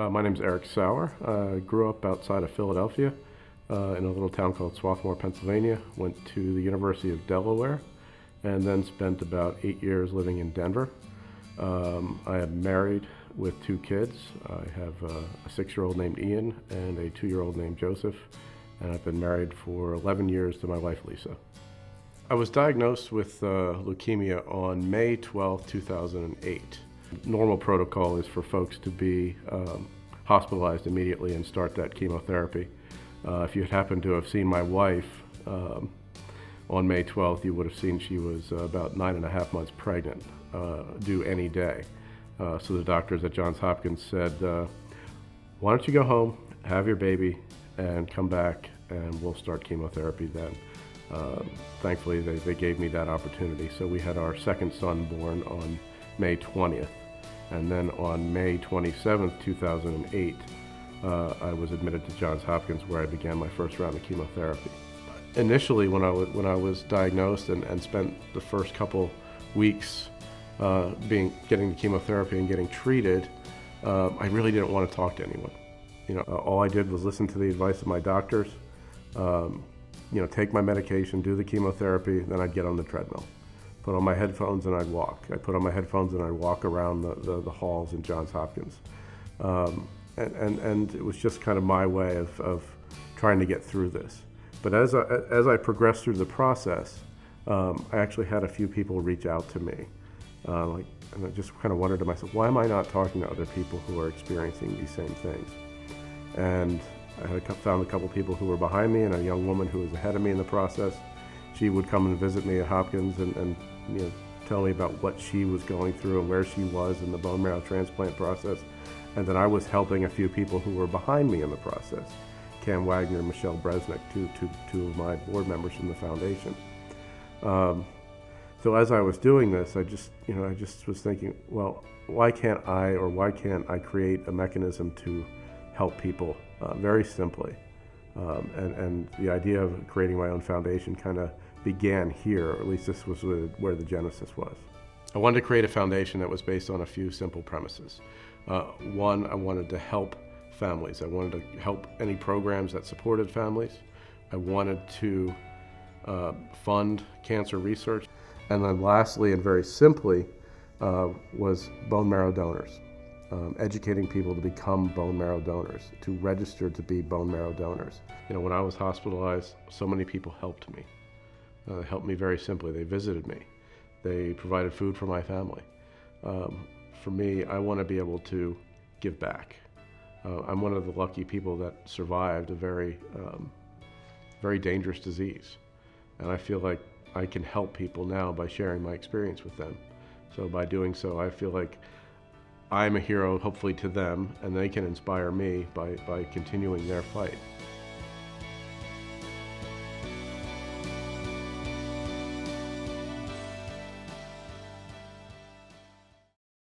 My name's Erik Sauer. I grew up outside of Philadelphia in a little town called Swarthmore, Pennsylvania. Went to the University of Delaware and then spent about 8 years living in Denver. I am married with 2 kids. I have a 6-year-old named Ian and a 2-year-old named Joseph, and I've been married for 11 years to my wife, Lisa. I was diagnosed with leukemia on May 12, 2008. Normal protocol is for folks to be hospitalized immediately and start that chemotherapy. If you happened to have seen my wife on May 12th, you would have seen she was about 9.5 months pregnant, due any day. So the doctors at Johns Hopkins said, why don't you go home, have your baby, and come back and we'll start chemotherapy then. Thankfully, they gave me that opportunity. So we had our second son born on May 20th. And then on May 27th, 2008, I was admitted to Johns Hopkins, where I began my first round of chemotherapy. Initially, when I was diagnosed and spent the first couple weeks getting the chemotherapy and getting treated, I really didn't want to talk to anyone. All I did was listen to the advice of my doctors. Take my medication, do the chemotherapy, then I'd get on the treadmill. Put on my headphones and I'd walk. I'd put on my headphones and I'd walk around the halls in Johns Hopkins. And it was just kind of my way of trying to get through this. But as I progressed through the process, I actually had a few people reach out to me. And I just kind of wondered to myself, why am I not talking to other people who are experiencing these same things? And I had found a couple people who were behind me and a young woman who was ahead of me in the process. She would come and visit me at Hopkins and tell me about what she was going through and where she was in the bone marrow transplant process. And then I was helping a few people who were behind me in the process. Cam Wagner and Michelle Bresnick, two of my board members from the foundation. So as I was doing this, I just was thinking, well, why can't I create a mechanism to help people very simply? And the idea of creating my own foundation kind of began here, or at least this was where the genesis was. I wanted to create a foundation that was based on a few simple premises. One, I wanted to help families. I wanted to help any programs that supported families. I wanted to fund cancer research. And then lastly, and very simply, was bone marrow donors. Educating people to become bone marrow donors, to register to be bone marrow donors. When I was hospitalized, so many people helped me. They helped me very simply. They visited me. They provided food for my family. For me, I want to be able to give back. I'm one of the lucky people that survived a very dangerous disease. And I feel like I can help people now by sharing my experience with them. So by doing so, I feel like I'm a hero, hopefully, to them, and they can inspire me by continuing their fight.